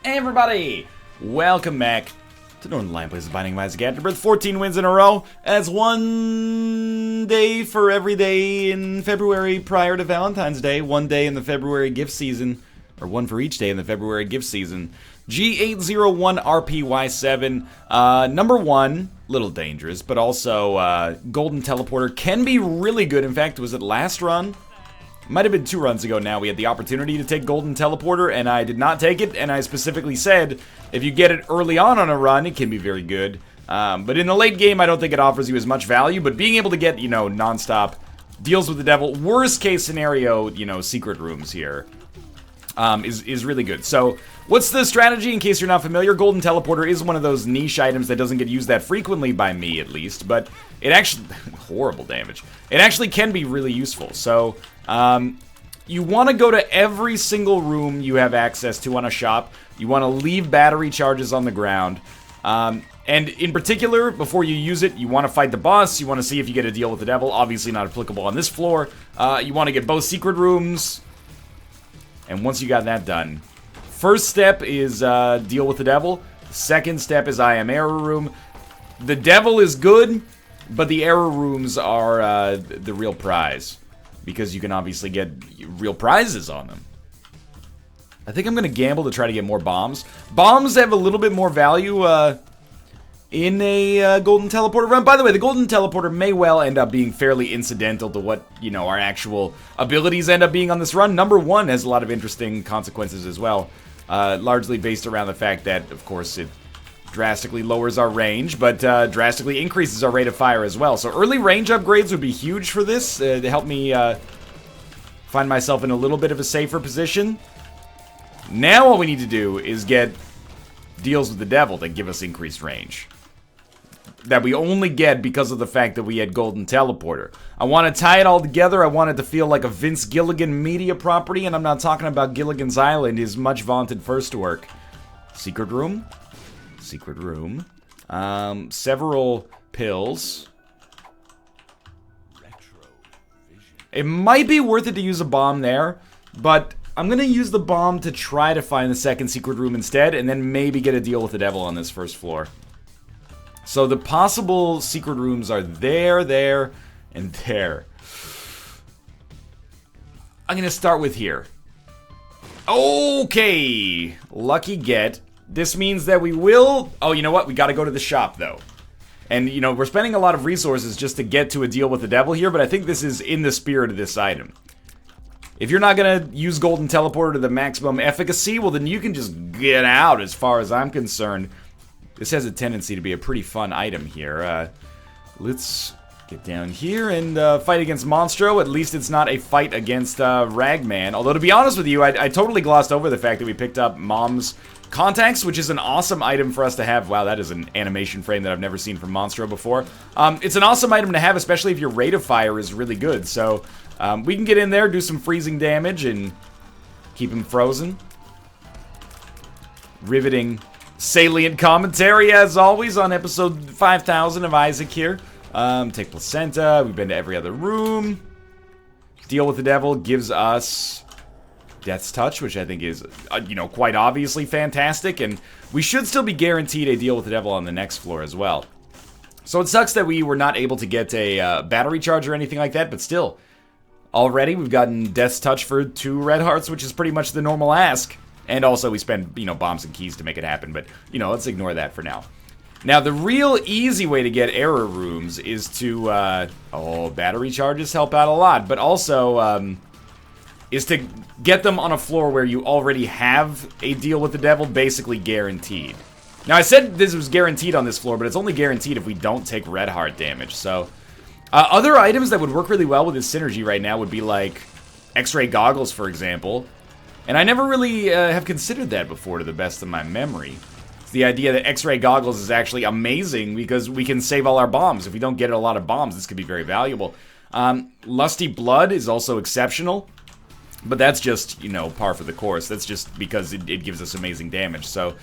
Hey everybody! Welcome back to Northern Lion Plays the Binding of Isaac Afterbirth. 14 wins in a row. That's one day for every day in February prior to Valentine's Day. One day in the February gift season. Or one for each day in the February gift season. G801RPY7. Number one, little dangerous, but also Golden Teleporter can be really good. In fact, was it last run? Might have been 2 runs ago now. We had the opportunity to take Golden Teleporter, and I did not take it, and I specifically said, if you get it early on a run, it can be very good. But in the late game, I don't think it offers you as much value, but being able to get, you know, non-stop deals with the devil, worst case scenario, you know, secret rooms here, is really good. So, what's the strategy, in case you're not familiar? Golden Teleporter is one of those niche items that doesn't get used that frequently, by me at least, but it actually, horrible damage. It actually can be really useful, so, you want to go to every single room you have access to on a shop. You want to leave battery charges on the ground. And in particular, before you use it, you want to fight the boss. You want to see if you get a deal with the devil. Obviously not applicable on this floor. You want to get both secret rooms. And once you got that done, first step is deal with the devil. Second step is I am error room. The devil is good, but the error rooms are the real prize. Because you can obviously get real prizes on them. I think I'm going to gamble to try to get more bombs. Bombs have a little bit more value in a Golden Teleporter run. By the way, the Golden Teleporter may well end up being fairly incidental to what, you know, our actual abilities end up being on this run. Number one has a lot of interesting consequences as well. Largely based around the fact that, of course, it drastically lowers our range, but drastically increases our rate of fire as well. So early range upgrades would be huge for this, to help me find myself in a little bit of a safer position. Now all we need to do is get deals with the devil that give us increased range. That we only get because of the fact that we had Golden Teleporter. I want to tie it all together. I want it to feel like a Vince Gilligan media property, and I'm not talking about Gilligan's Island, his much vaunted first work. Secret room. Secret room. Several pills. It might be worth it to use a bomb there, but I'm gonna use the bomb to try to find the second secret room instead, and then maybe get a deal with the devil on this first floor. So the possible secret rooms are there, and there. I'm gonna start with here. Okay, lucky get. This means that we will... Oh, you know what? We gotta go to the shop, though. And, you know, we're spending a lot of resources just to get to a deal with the devil here, but I think this is in the spirit of this item. If you're not gonna use Golden Teleporter to the maximum efficacy, well, then you can just get out as far as I'm concerned. This has a tendency to be a pretty fun item here. Let's get down here and fight against Monstro. At least it's not a fight against Ragman. Although, to be honest with you, I totally glossed over the fact that we picked up Mom's Contacts, which is an awesome item for us to have. Wow, that is an animation frame that I've never seen from Monstro before. It's an awesome item to have, especially if your rate of fire is really good. So, we can get in there, do some freezing damage, and keep him frozen. Riveting, salient commentary, as always, on episode 5000 of Isaac here. Take placenta. We've been to every other room. Deal with the devil gives us Death's Touch, which I think is, you know, quite obviously fantastic, and we should still be guaranteed a deal with the devil on the next floor as well. So it sucks that we were not able to get a battery charge or anything like that, but still, already we've gotten Death's Touch for 2 red hearts, which is pretty much the normal ask. And also we spend, you know, bombs and keys to make it happen, but, you know, let's ignore that for now. Now, the real easy way to get error rooms is to, battery charges help out a lot, but also, is to get them on a floor where you already have a deal with the devil, basically guaranteed. Now, I said this was guaranteed on this floor, but it's only guaranteed if we don't take red heart damage, so... other items that would work really well with this synergy right now would be, like, X-ray goggles, for example. And I never really have considered that before, to the best of my memory. It's the idea that X-ray goggles is actually amazing because we can save all our bombs. If we don't get a lot of bombs, this could be very valuable. Lusty Blood is also exceptional. But that's just, you know, par for the course. That's just because it gives us amazing damage. So,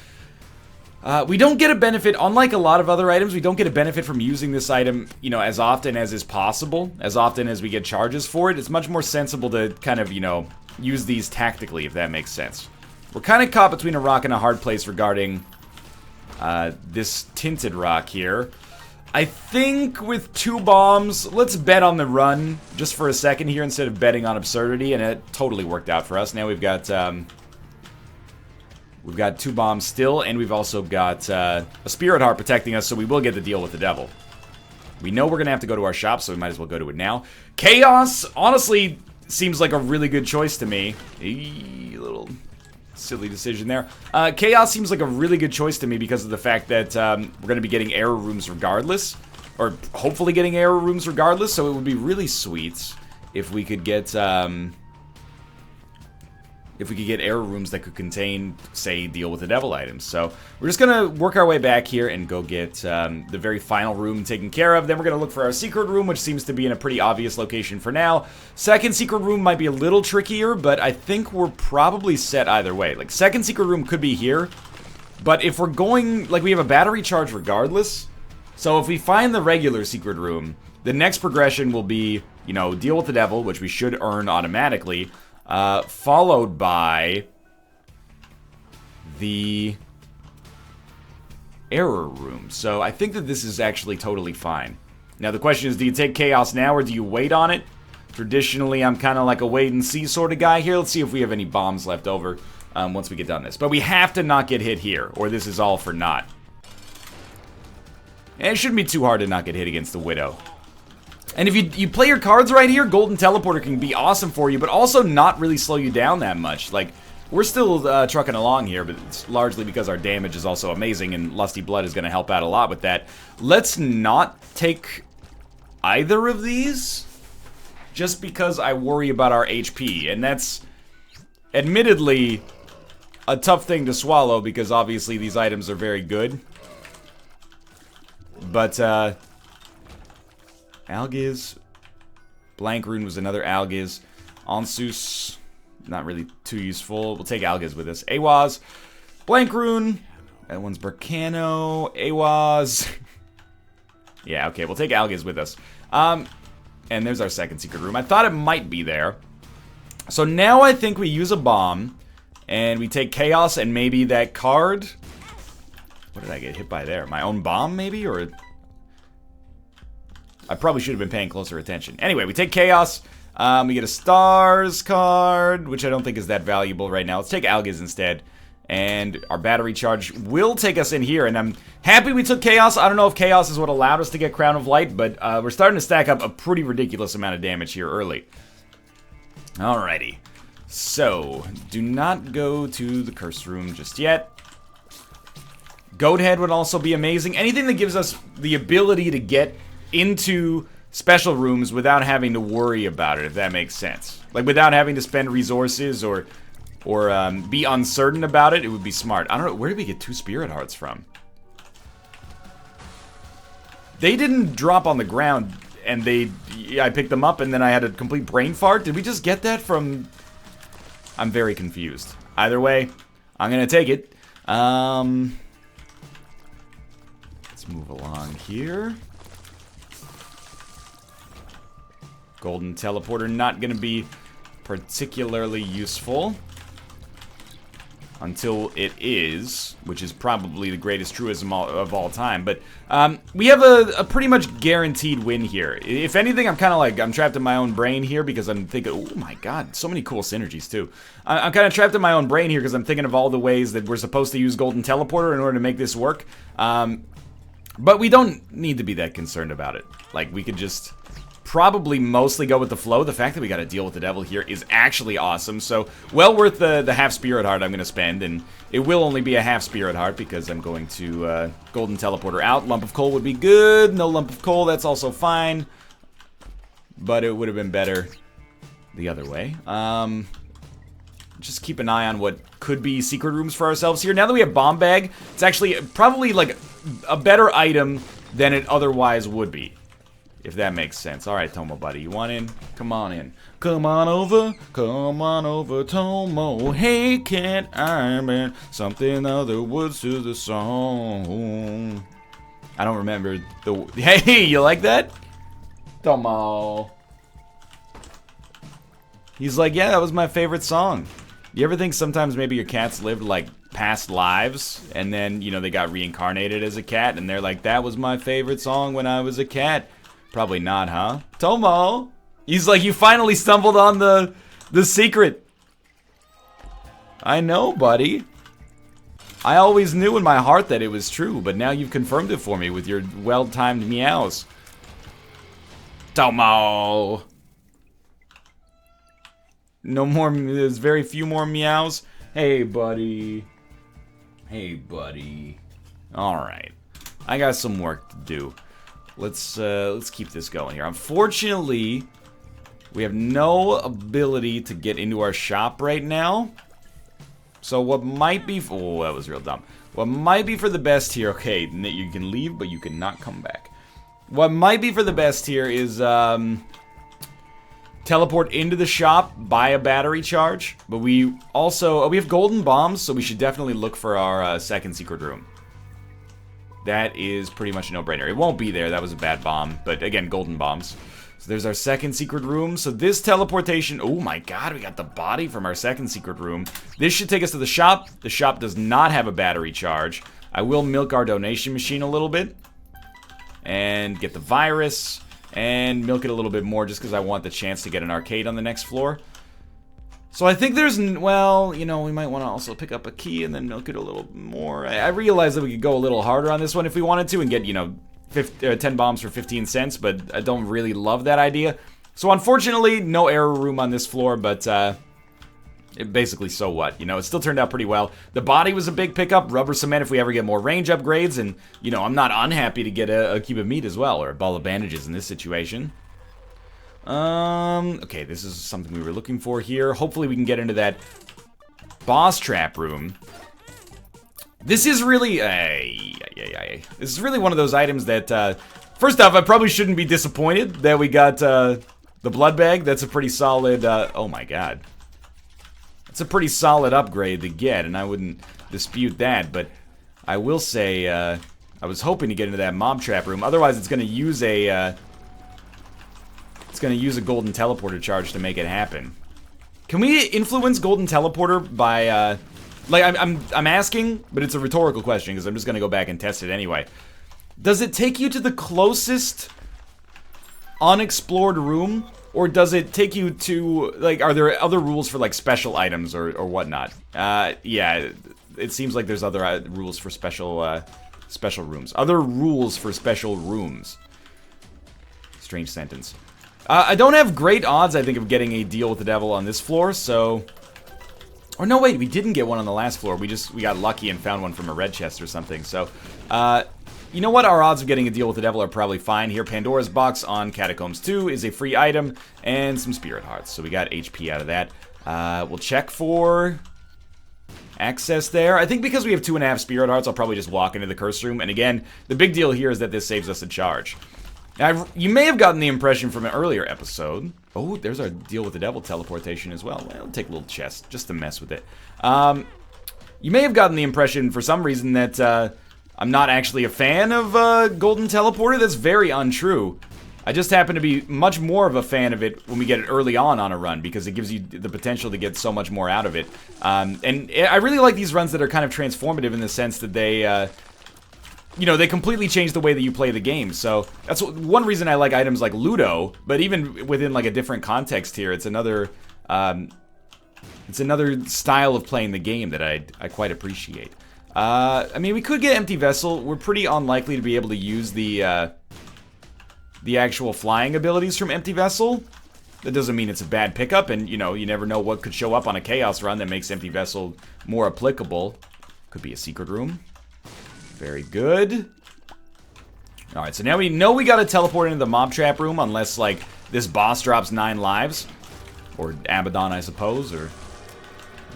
we don't get a benefit, unlike a lot of other items, we don't get a benefit from using this item, you know, as often as is possible. As often as we get charges for it. It's much more sensible to kind of, you know, use these tactically, if that makes sense. we're kind of caught between a rock and a hard place regarding this tinted rock here. I think with 2 bombs, let's bet on the run just for a second here instead of betting on absurdity, and it totally worked out for us. Now we've got 2 bombs still, and we've also got a Spirit Heart protecting us, so we will get the deal with the devil. We know we're going to have to go to our shop, so we might as well go to it now. Chaos, honestly, seems like a really good choice to me. A little silly decision there. Chaos seems like a really good choice to me because of the fact that we're going to be getting error rooms regardless. Or hopefully getting error rooms regardless, so it would be really sweet if we could get... error rooms that could contain, say, deal with the devil items. So we're just gonna work our way back here and go get the very final room taken care of. Then we're gonna look for our secret room, which seems to be in a pretty obvious location for now. Second secret room might be a little trickier, but I think we're probably set either way. Like, second secret room could be here, but if we're going, like, we have a battery charge regardless. So if we find the regular secret room, the next progression will be, you know, deal with the devil, which we should earn automatically. Followed by the error room. So I think that this is actually totally fine. Now the question is, do you take Chaos now or do you wait on it? Traditionally, I'm kind of like a wait and see sort of guy here. Let's see if we have any bombs left over once we get done this. But we have to not get hit here, or this is all for naught. And it shouldn't be too hard to not get hit against the Widow. And if you play your cards right here, Golden Teleporter can be awesome for you, but also not really slow you down that much. Like, we're still trucking along here, but it's largely because our damage is also amazing, and Lusty Blood is going to help out a lot with that. Let's not take either of these, just because I worry about our HP. And that's, admittedly, a tough thing to swallow, because obviously these items are very good. But, Algiz. Blank Rune was another Algiz. Onsus, not really too useful. We'll take Algiz with us. Awaz. Blank Rune. That one's Burkano. Awaz. Yeah, okay, we'll take Algiz with us. And there's our second secret room. I thought it might be there. So now I think we use a bomb. And we take Chaos and maybe that card. What did I get hit by there? My own bomb, maybe? Or... I probably should have been paying closer attention. Anyway, we take Chaos. We get a Stars card, which I don't think is that valuable right now. Let's take Algiz instead. And our battery charge will take us in here. And I'm happy we took Chaos. I don't know if Chaos is what allowed us to get Crown of Light, but we're starting to stack up a pretty ridiculous amount of damage here early. Alrighty. So, do not go to the Curse Room just yet. Goat Head would also be amazing. Anything that gives us the ability to get into special rooms without having to worry about it, if that makes sense. Like, without having to spend resources or be uncertain about it, it would be smart. I don't know, where did we get 2 Spirit Hearts from? They didn't drop on the ground, and I picked them up, and then I had a complete brain fart. Did we just get that from... I'm very confused. Either way, I'm gonna take it. Let's move along here. Golden Teleporter not going to be particularly useful until it is, which is probably the greatest truism of all time. But we have a pretty much guaranteed win here. If anything, I'm kind of like, I'm trapped in my own brain here because I'm thinking, oh my god, so many cool synergies too. I'm kind of trapped in my own brain here because I'm thinking of all the ways that we're supposed to use Golden Teleporter in order to make this work. But we don't need to be that concerned about it. Like, we could just... probably mostly go with the flow. The fact that we got to deal with the devil here is actually awesome. So, well worth the half Spirit Heart I'm going to spend. And it will only be a half Spirit Heart because I'm going to Golden Teleporter out. Lump of Coal would be good. No Lump of Coal, that's also fine. But it would have been better the other way. Just keep an eye on what could be secret rooms for ourselves here. Now that we have Bomb Bag, it's actually probably like a better item than it otherwise would be. If that makes sense. Alright, Tomo buddy, you want in? Come on in. Come on over, Tomo. Hey, can't I man something other words to the song? I don't remember the... Hey, you like that? Tomo. He's like, yeah, that was my favorite song. You ever think sometimes maybe your cats lived, like, past lives, and then, you know, they got reincarnated as a cat, and they're like, that was my favorite song when I was a cat? Probably not, huh? Tomo! He's like, you finally stumbled on the secret. I know, buddy. I always knew in my heart that it was true, but now you've confirmed it for me with your well-timed meows. Tomo! No more, there's very few more meows. Hey, buddy. Hey, buddy. Alright. I got some work to do. Let's keep this going here. Unfortunately, we have no ability to get into our shop right now. So what might be... Oh, that was real dumb. What might be for the best here... Okay, you can leave, but you cannot come back. What might be for the best here is... teleport into the shop, buy a battery charge. But we also... Oh, we have golden bombs, so we should definitely look for our second secret room. That is pretty much a no-brainer. It won't be there. That was a bad bomb. But again, golden bombs. So there's our second secret room. So this teleportation... Oh my god, we got the body from our second secret room. This should take us to the shop. The shop does not have a battery charge. I will milk our donation machine a little bit. And get the virus. And milk it a little bit more just because I want the chance to get an arcade on the next floor. So I think there's, well, you know, we might want to also pick up a key and then milk it a little more. I realize that we could go a little harder on this one if we wanted to and get, you know, 10 bombs for 15 cents, but I don't really love that idea. So unfortunately, no error room on this floor, but basically, so what? You know, it still turned out pretty well. The body was a big pickup, rubber cement if we ever get more range upgrades, and, you know, I'm not unhappy to get a cube of meat as well, or a ball of bandages in this situation. Okay, this is something we were looking for here. Hopefully we can get into that boss trap room. This is really, this is really one of those items that, first off, I probably shouldn't be disappointed that we got, the blood bag. That's a pretty solid, oh my god. It's a pretty solid upgrade to get, and I wouldn't dispute that, but I will say, I was hoping to get into that mob trap room. Otherwise, it's gonna use a, golden teleporter charge to make it happen. Can we influence golden teleporter by, like, I'm asking, but it's a rhetorical question, because I'm just gonna go back and test it anyway. Does it take you to the closest unexplored room? Or does it take you to, like, are there other rules for, like, special items or whatnot? Yeah, it seems like there's other rules for special rooms. Other rules for special rooms. Strange sentence. I don't have great odds, I think, of getting a deal with the devil on this floor, so... Or no, wait, we didn't get one on the last floor. We got lucky and found one from a red chest or something, so... You know what? Our odds of getting a deal with the devil are probably fine here. Pandora's box on Catacombs 2 is a free item, and some spirit hearts. So we got HP out of that. We'll check for access there. I think because we have 2.5 spirit hearts, I'll probably just walk into the curse room. And again, the big deal here is that this saves us a charge. Now, you may have gotten the impression from an earlier episode. Oh, there's our deal with the devil teleportation as well. Well, take a little chest just to mess with it. You may have gotten the impression for some reason that... I'm not actually a fan of Golden Teleporter. That's very untrue. I just happen to be much more of a fan of it when we get it early on a run because it gives you the potential to get so much more out of it. And I really like these runs that are kind of transformative in the sense that they, you know, they completely change the way that you play the game. So that's one reason I like items like Ludo, but even within like a different context here, it's another style of playing the game that I quite appreciate. I mean, we could get Empty Vessel. We're pretty unlikely to be able to use the actual flying abilities from Empty Vessel. That doesn't mean it's a bad pickup, and, you know, you never know what could show up on a Chaos run that makes Empty Vessel more applicable. Could be a secret room. Very good. Alright, so now we know we gotta teleport into the mob trap room, unless, like, this boss drops 9 lives. Or Abaddon, I suppose, or...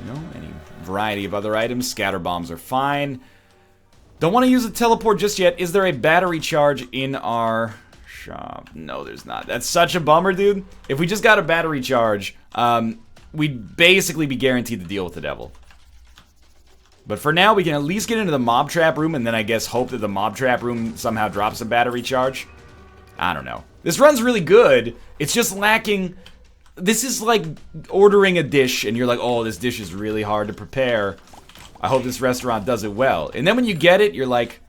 you know, any variety of other items. Scatter bombs are fine. Don't want to use a teleport just yet. Is there a battery charge in our shop? No, there's not. That's such a bummer, dude. If we just got a battery charge, we'd basically be guaranteed to deal with the devil. But for now, we can at least get into the mob trap room, and then I guess hope that the mob trap room somehow drops a battery charge. I don't know. This run's really good. It's just lacking this is like ordering a dish and you're like, oh, this dish is really hard to prepare. I hope this restaurant does it well. And then when you get it, you're like,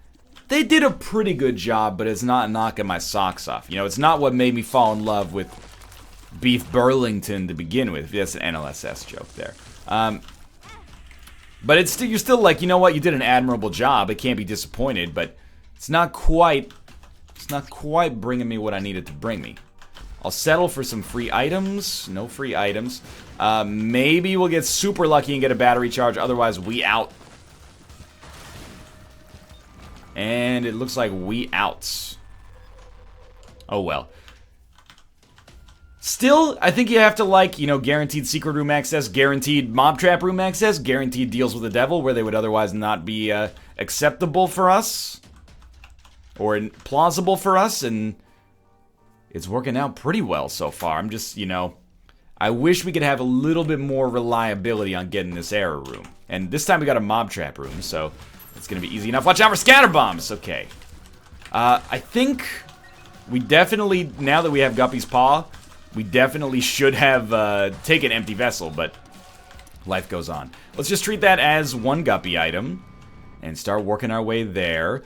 they did a pretty good job, but it's not knocking my socks off. You know, it's not what made me fall in love with beef Burlington to begin with. That's an NLSS joke there. But it's still, you're still like, you know what, you did an admirable job. I can't be disappointed, but it's not quite bringing me what I needed to bring me. I'll settle for some free items. No free items. Maybe we'll get super lucky and get a battery charge. Otherwise, we out. And it looks like we out. Oh, well. Still, I think you have to like, you know, guaranteed secret room access, guaranteed mob trap room access, guaranteed deals with the devil where they would otherwise not be acceptable for us. Or plausible for us, and it's working out pretty well so far. I'm just, you know, I wish we could have a little bit more reliability on getting this error room. And this time we got a mob trap room, so it's going to be easy enough. Watch out for scatter bombs! Okay. I think we definitely, now that we have Guppy's Paw, we definitely should have taken Empty Vessel, but life goes on. Let's just treat that as one Guppy item and start working our way there.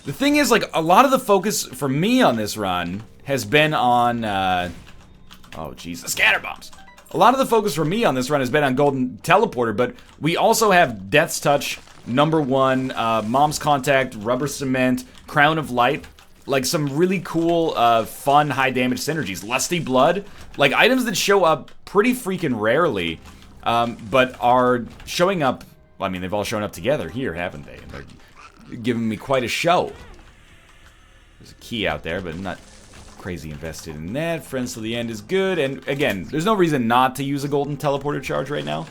The thing is, like, a lot of the focus for me on this run has been on, oh, Jesus, scatter bombs. A lot of the focus for me on this run has been on Golden Teleporter, but we also have Death's Touch, Number 1, Mom's Contact, Rubber Cement, Crown of Light. Like, some really cool, fun, high-damage synergies. Lusty Blood. Like, items that show up pretty freaking rarely, but are showing up, well, I mean, they've all shown up together here, haven't they? They're giving me quite a show. There's a key out there, but I'm not crazy invested in that. Friends to the end is good, and again, there's no reason not to use a golden teleporter charge right now,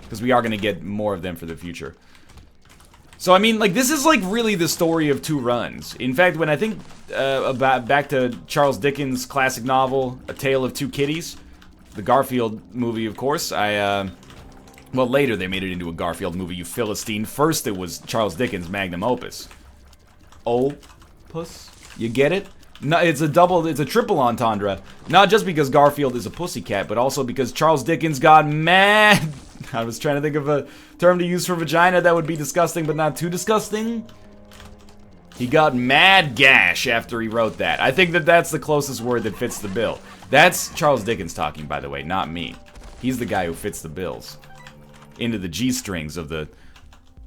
because we are going to get more of them for the future. So, I mean, like, this is, like, really the story of 2 runs. In fact, when I think back to Charles Dickens' classic novel, A Tale of Two Kitties, the Garfield movie, of course, well, later they made it into a Garfield movie, you Philistine. First it was Charles Dickens' magnum opus. Opus? You get it? No, it's a triple entendre. Not just because Garfield is a pussycat, but also because Charles Dickens got mad. I was trying to think of a term to use for vagina that would be disgusting, but not too disgusting. He got mad gash after he wrote that. I think that that's the closest word that fits the bill. That's Charles Dickens talking, by the way, not me. He's the guy who fits the bills into the G-strings of the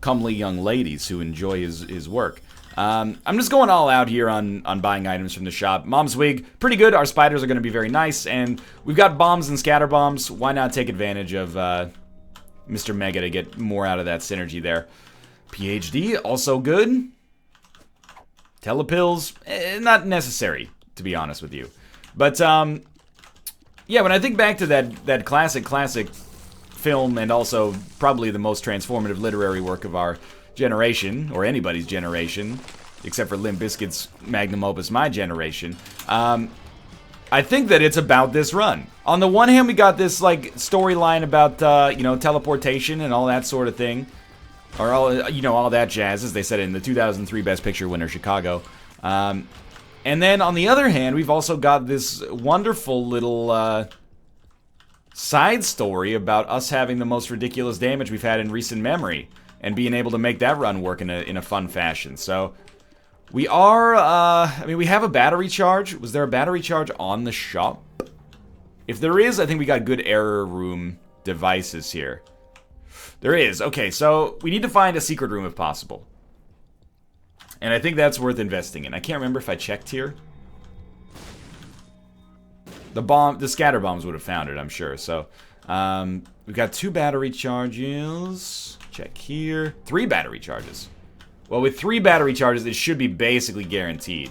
comely young ladies who enjoy his work. I'm just going all out here on buying items from the shop. Mom's Wig, pretty good. Our spiders are going to be very nice. And we've got bombs and scatter bombs. Why not take advantage of Mr. Mega to get more out of that synergy there. PhD, also good. Telepills, not necessary, to be honest with you. But, yeah, when I think back to that classic film, and also probably the most transformative literary work of our generation, or anybody's generation, except for Limp Bizkit's magnum opus, My Generation, I think that it's about this run. On the one hand, we got this, like, storyline about, you know, teleportation and all that sort of thing. Or, all, you know, all that jazz, as they said in the 2003 Best Picture winner, Chicago. And then, on the other hand, we've also got this wonderful little, side story about us having the most ridiculous damage we've had in recent memory. And being able to make that run work in a fun fashion. So, we are, I mean, we have a battery charge. Was there a battery charge on the shop? If there is, I think we got good error room devices here. There is. Okay, so we need to find a secret room if possible. And I think that's worth investing in. I can't remember if I checked here. The scatter bombs would have found it, I'm sure. So, we've got 2 battery charges. Check here. 3 battery charges. Well, with 3 battery charges, it should be basically guaranteed.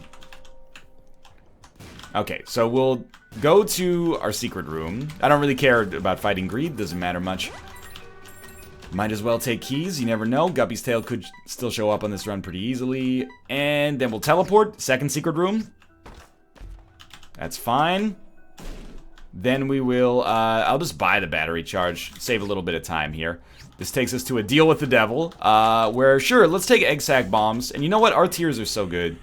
Okay, so we'll go to our secret room. I don't really care about fighting greed. Doesn't matter much. Might as well take keys. You never know. Guppy's tail could still show up on this run pretty easily. And then we'll teleport. Second secret room. That's fine. Then we will, I'll just buy the battery charge. Save a little bit of time here. This takes us to a deal with the devil, where, sure, let's take egg sack bombs. And you know what? Our tiers are so good.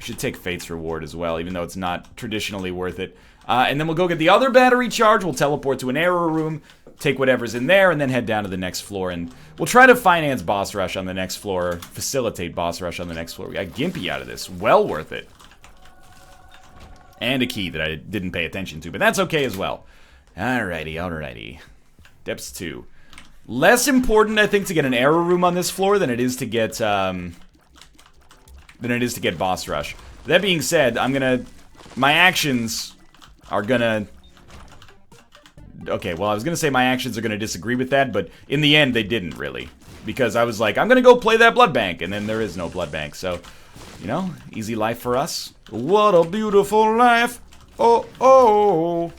Should take Fate's Reward as well, even though it's not traditionally worth it. And then we'll go get the other battery charge. We'll teleport to an error room, take whatever's in there, and then head down to the next floor. And we'll try to finance boss rush on the next floor, facilitate boss rush on the next floor. We got Gimpy out of this. Well worth it. And a key that I didn't pay attention to, but that's okay as well. Alrighty. Depths 2. Less important, I think, to get an error room on this floor than it is to get boss rush. That being said, my actions are gonna... Okay, well, I was gonna say my actions are gonna disagree with that, but in the end, they didn't really. Because I was like, I'm gonna go play that blood bank, and then there is no blood bank, so... You know, easy life for us. What a beautiful life! Oh, oh!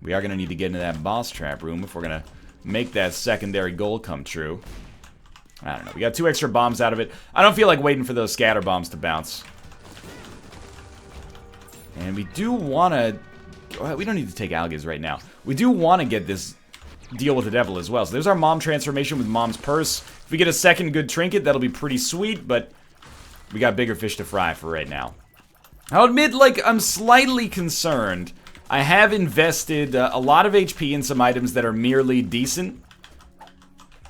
We are gonna need to get into that boss trap room if we're gonna make that secondary goal come true. I don't know. We got 2 extra bombs out of it. I don't feel like waiting for those scatter bombs to bounce. And we do want to... We don't need to take Algiz right now. We do want to get this deal with the devil as well. So there's our mom transformation with mom's purse. If we get a second good trinket, that'll be pretty sweet, but we got bigger fish to fry for right now. I'll admit, like, I'm slightly concerned. I have invested a lot of HP in some items that are merely decent.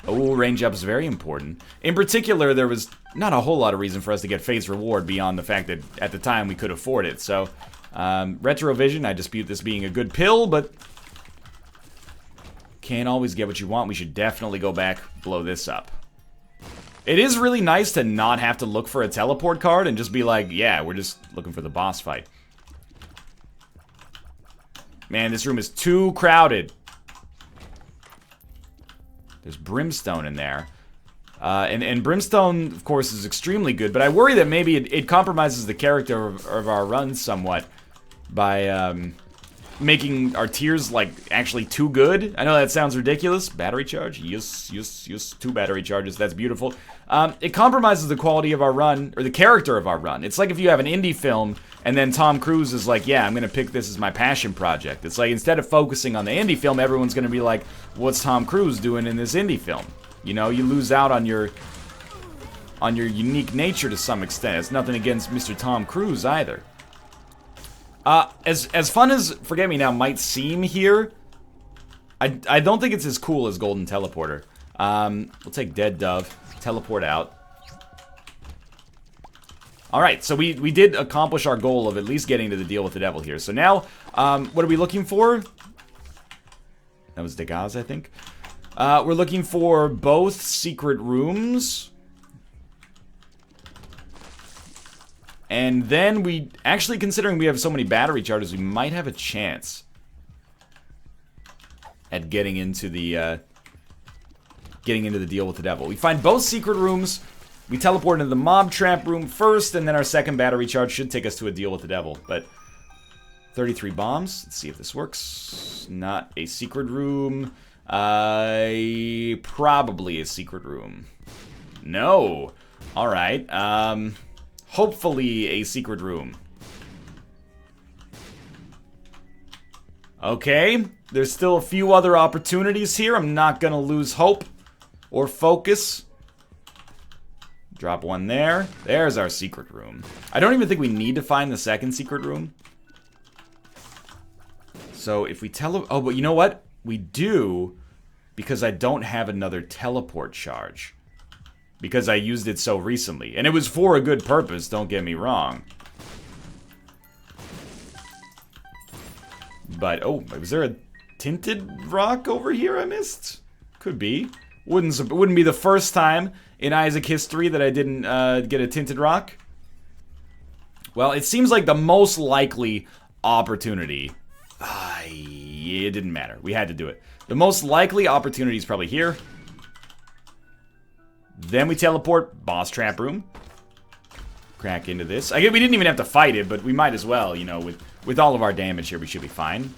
Oh, range up is very important. In particular, there was not a whole lot of reason for us to get Fate's Reward beyond the fact that at the time we could afford it. So, Retrovision, I dispute this being a good pill, but can't always get what you want. We should definitely go back, blow this up. It is really nice to not have to look for a teleport card and just be like, yeah, we're just looking for the boss fight. Man, this room is too crowded. There's Brimstone in there. And Brimstone, of course, is extremely good, but I worry that maybe it compromises the character of our run somewhat by making our tiers, like, actually too good. I know that sounds ridiculous. Battery charge? Yes. 2 battery charges. That's beautiful. It compromises the quality of our run, or the character of our run. It's like if you have an indie film, and then Tom Cruise is like, yeah, I'm gonna pick this as my passion project. It's like, instead of focusing on the indie film, everyone's gonna be like, what's Tom Cruise doing in this indie film? You know, you lose out on your unique nature to some extent. It's nothing against Mr. Tom Cruise either. As fun as Forget Me Now might seem here, I don't think it's as cool as Golden Teleporter. We'll take Dead Dove, teleport out. Alright, so we did accomplish our goal of at least getting to the deal with the devil here. So now, what are we looking for? That was Degaz, I think. We're looking for both secret rooms. And then we, actually considering we have so many battery charges, we might have a chance at getting into the deal with the devil. We find both secret rooms. We teleport into the mob trap room first, and then our second battery charge should take us to a deal with the devil. But 33 bombs. Let's see if this works. Not a secret room. Probably a secret room. No. Alright. Hopefully a secret room. Okay. There's still a few other opportunities here. I'm not gonna lose hope or focus. Drop one there. There's our secret room. I don't even think we need to find the second secret room. So if we oh, but you know what? We do, because I don't have another teleport charge. Because I used it so recently. And it was for a good purpose, don't get me wrong. But, oh, was there a tinted rock over here I missed? Could be. Wouldn't be the first time in Isaac history that I didn't get a tinted rock. Well, it seems like the most likely opportunity. It didn't matter. We had to do it. The most likely opportunity is probably here. Then we teleport, boss trap room. Crack into this. I guess we didn't even have to fight it, but we might as well, you know, with all of our damage here, we should be fine.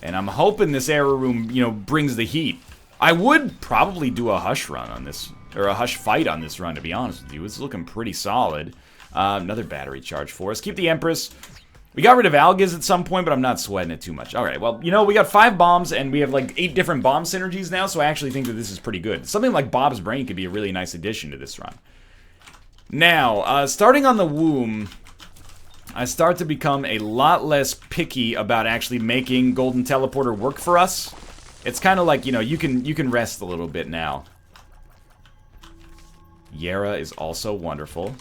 And I'm hoping this error room, you know, brings the heat. I would probably do a hush run on this, or a hush fight on this run, to be honest with you. It's looking pretty solid. Another battery charge for us. Keep the Empress. We got rid of Algiz at some point, but I'm not sweating it too much. Alright, well, you know, we got 5 bombs, and we have like 8 different bomb synergies now, so I actually think that this is pretty good. Something like Bob's Brain could be a really nice addition to this run. Now, starting on the womb, I start to become a lot less picky about actually making Golden Teleporter work for us. It's kind of like, you know, you can rest a little bit now. Yera is also wonderful.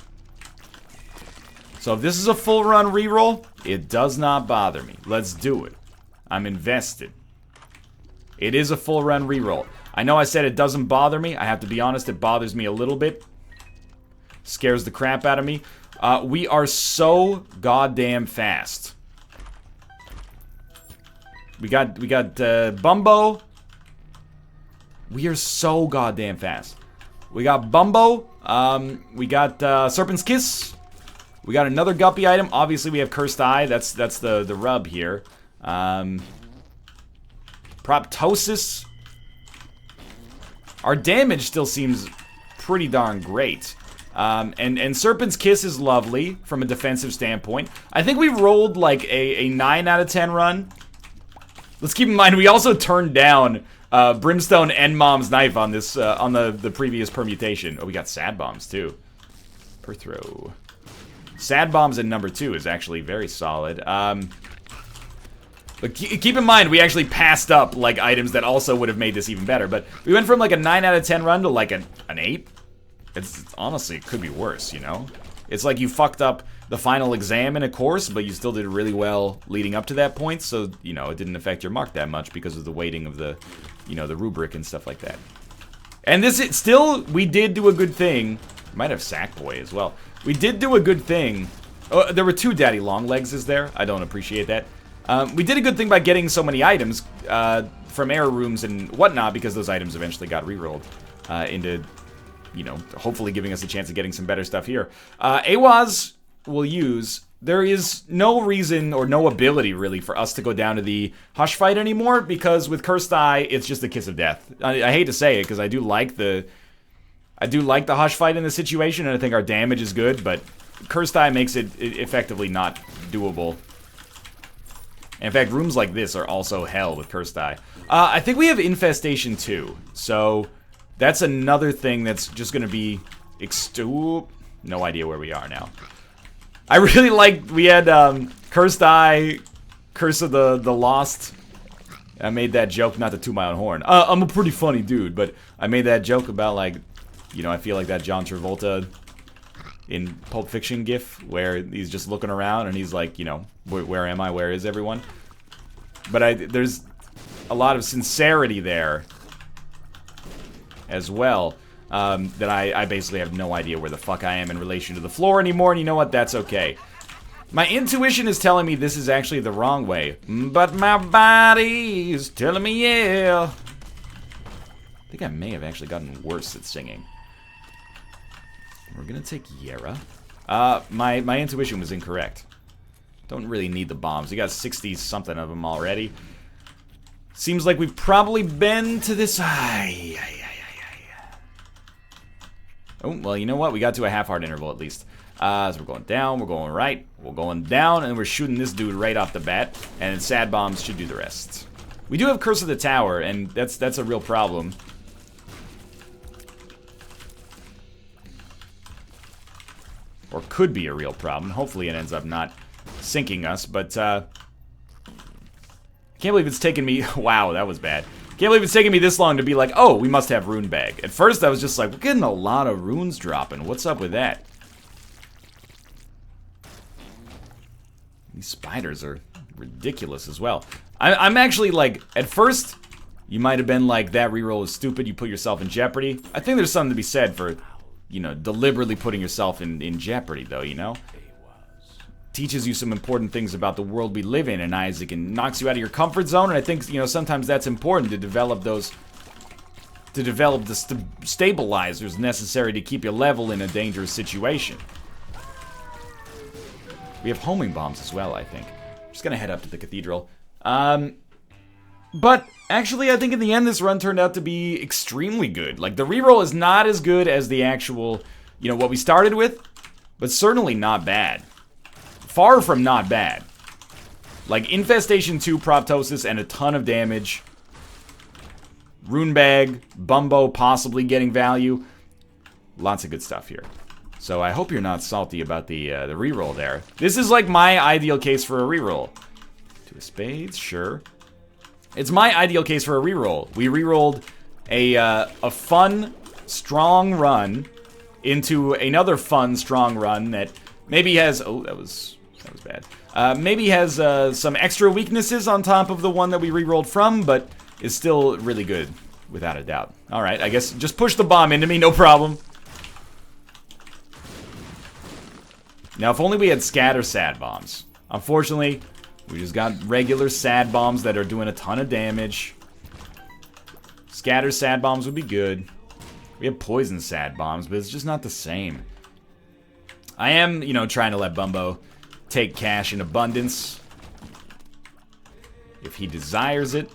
So if this is a full run reroll, it does not bother me. Let's do it. I'm invested. It is a full run reroll. I know I said it doesn't bother me. I have to be honest, it bothers me a little bit. Scares the crap out of me. We are so goddamn fast. We got Bumbo. We are so goddamn fast. We got Bumbo. We got Serpent's Kiss. We got another Guppy item. Obviously, we have Cursed Eye. That's the rub here. Proptosis. Our damage still seems pretty darn great. And Serpent's Kiss is lovely from a defensive standpoint. I think we rolled like a 9 out of 10 run. Let's keep in mind we also turned down Brimstone and Mom's Knife on this on the previous permutation. Oh, we got Sad Bombs too. Per throw. Sad Bombs in number 2 is actually very solid. But keep in mind, we actually passed up like items that also would have made this even better. But we went from like a 9 out of 10 run to like an 8. It's honestly, it could be worse, you know? It's like you fucked up the final exam in a course, but you still did really well leading up to that point. So, you know, it didn't affect your mark that much because of the weighting of the, you know, the rubric and stuff like that. And this, still, we did do a good thing. Might have Sackboy as well. We did do a good thing. Oh, there were 2 Daddy Longlegs there. I don't appreciate that. We did a good thing by getting so many items from error rooms and whatnot because those items eventually got rerolled into, you know, hopefully giving us a chance of getting some better stuff here. Awaz will use. There is no reason or no ability really for us to go down to the Hush fight anymore because with Cursed Eye, it's just a kiss of death. I hate to say it because I do like the Hush fight in this situation and I think our damage is good, but Cursed Eye makes it effectively not doable. In fact, rooms like this are also hell with Cursed Eye. I think we have Infestation too, so that's another thing that's just gonna be no idea where we are now. I really liked, we had Cursed Eye, Curse of the Lost. I made that joke, not to toot my own horn. I'm a pretty funny dude, but I made that joke about like, you know, I feel like that John Travolta in Pulp Fiction gif where he's just looking around and he's like, you know, where am I? Where is everyone? But there's a lot of sincerity there as well, that I basically have no idea where the fuck I am in relation to the floor anymore, and you know what? That's okay. My intuition is telling me this is actually the wrong way, but my body is telling me yeah. I think I may have actually gotten worse at singing. We're gonna take Yera. My intuition was incorrect. Don't really need the bombs. We got 60-something of them already. Seems like we've probably been to this. Oh, well, you know what? We got to a half-heart interval at least. So we're going down, we're going right, we're going down, and we're shooting this dude right off the bat. And Sad Bombs should do the rest. We do have Curse of the Tower, and that's a real problem. Or could be a real problem. Hopefully it ends up not sinking us, but I can't believe it's taken me, wow, that was bad. Can't believe it's taken me this long to be like, oh, we must have Rune Bag. At first I was just like, we're getting a lot of runes dropping. What's up with that? These spiders are ridiculous as well. I'm actually like, at first, you might have been like, that reroll is stupid, you put yourself in jeopardy. I think there's something to be said for, you know, deliberately putting yourself in jeopardy, though, you know? Teaches you some important things about the world we live in, and Isaac, and knocks you out of your comfort zone, and I think, you know, sometimes that's important to develop those, to develop the stabilizers necessary to keep you level in a dangerous situation. We have homing bombs as well, I think. I'm just gonna head up to the cathedral. But actually, I think in the end, this run turned out to be extremely good. Like, the reroll is not as good as the actual, you know, what we started with, but certainly not bad. Far from not bad. Like, Infestation 2, Proptosis, and a ton of damage. Rune Bag, Bumbo possibly getting value. Lots of good stuff here. So I hope you're not salty about the reroll there. This is like my ideal case for a reroll. Two of spades, sure. It's my ideal case for a reroll. We rerolled a fun, strong run into another fun, strong run that maybe has... Oh, that was bad. Maybe has some extra weaknesses on top of the one that we rerolled from, but is still really good, without a doubt. Alright, I guess just push the bomb into me, no problem. Now, if only we had scatter sad bombs. Unfortunately, we just got regular sad bombs that are doing a ton of damage. Scatter sad bombs would be good. We have poison sad bombs, but it's just not the same. I am, you know, trying to let Bumbo take cash in abundance, if he desires it.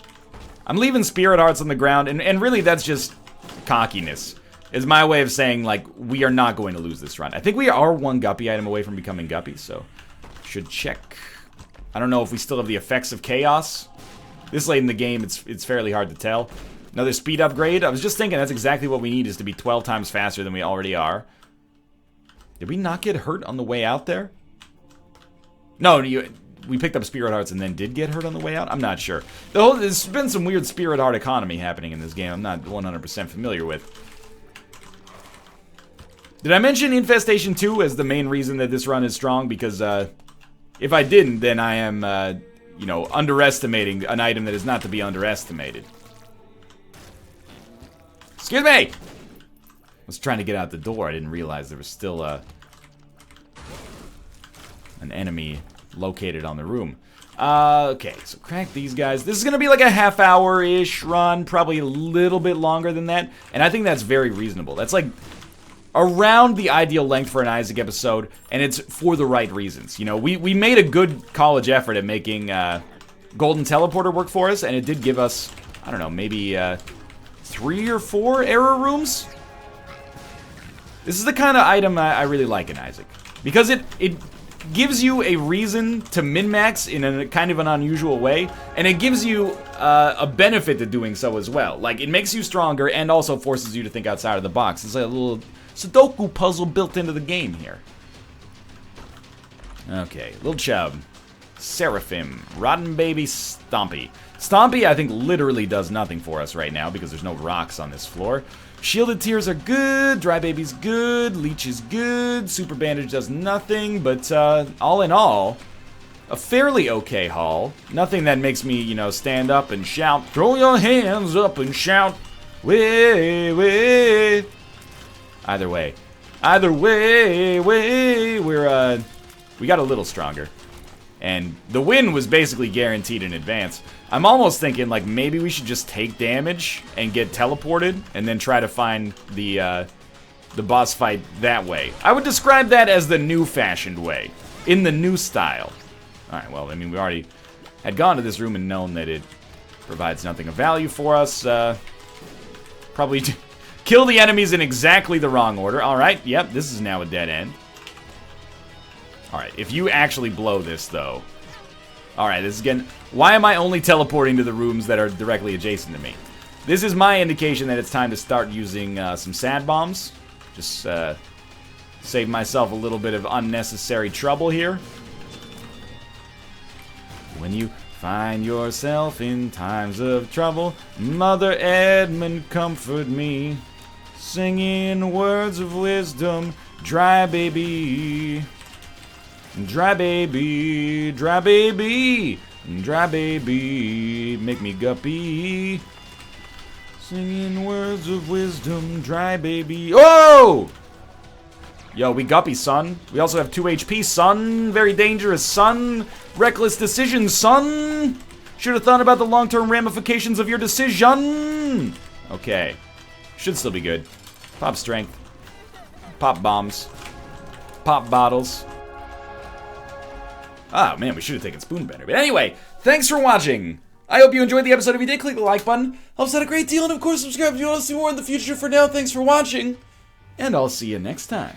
I'm leaving Spirit Hearts on the ground, and really that's just cockiness. Is my way of saying, like, we are not going to lose this run. I think we are one Guppy item away from becoming Guppy, so should check. I don't know if we still have the effects of Chaos. This late in the game, it's fairly hard to tell. Another speed upgrade. I was just thinking that's exactly what we need, is to be 12 times faster than we already are. Did we not get hurt on the way out there? No, we picked up Spirit Hearts and then did get hurt on the way out? I'm not sure. There's been some weird Spirit Heart economy happening in this game I'm not 100% familiar with. Did I mention Infestation 2 as the main reason that this run is strong? Because if I didn't, then I am, you know, underestimating an item that is not to be underestimated. Excuse me! I was trying to get out the door. I didn't realize there was still an enemy located on the room. Okay, so crack these guys. This is going to be like a half-hour-ish run, probably a little bit longer than that, and I think that's very reasonable. That's like around the ideal length for an Isaac episode, and it's for the right reasons. You know, we made a good college effort at making Golden Teleporter work for us, and it did give us, I don't know, maybe 3 or 4 error rooms? This is the kind of item I really like in Isaac, because it gives you a reason to min-max in a kind of an unusual way, and it gives you a benefit to doing so as well. Like, it makes you stronger and also forces you to think outside of the box. It's like a little Sudoku puzzle built into the game here. Okay, Little Chub, Seraphim, Rotten Baby, Stompy. Stompy, I think, literally does nothing for us right now because there's no rocks on this floor. Shielded Tears are good, Dry Baby's good, Leech is good, Super Bandage does nothing, but all in all, a fairly okay haul. Nothing that makes me, you know, stand up and shout, throw your hands up and shout, way, way. Either way, we got a little stronger. And the win was basically guaranteed in advance. I'm almost thinking, like, maybe we should just take damage and get teleported and then try to find the boss fight that way. I would describe that as the new-fashioned way, in the new style. Alright, well, I mean, we already had gone to this room and known that it provides nothing of value for us. Probably kill the enemies in exactly the wrong order. Alright, yep, this is now a dead end. Alright, if you actually blow this, though. Alright, this is again... Why am I only teleporting to the rooms that are directly adjacent to me? This is my indication that it's time to start using some sad bombs. Just save myself a little bit of unnecessary trouble here. When you find yourself in times of trouble, Mother Edmund, comfort me. Singing words of wisdom, Dry Baby. Dry Baby, Dry Baby, Dry Baby, make me guppy. Singing words of wisdom, Dry Baby. Oh! Yo, we guppy, son. We also have 2 HP, son. Very dangerous, son. Reckless decision, son. Should have thought about the long-term ramifications of your decision. Okay. Should still be good. Pop strength. Pop bombs. Pop bottles. Ah, man, we should have taken Spoonbender. But anyway, thanks for watching. I hope you enjoyed the episode. If you did, click the like button. Helps out a great deal. And, of course, subscribe if you want to see more in the future. For now, thanks for watching. And I'll see you next time.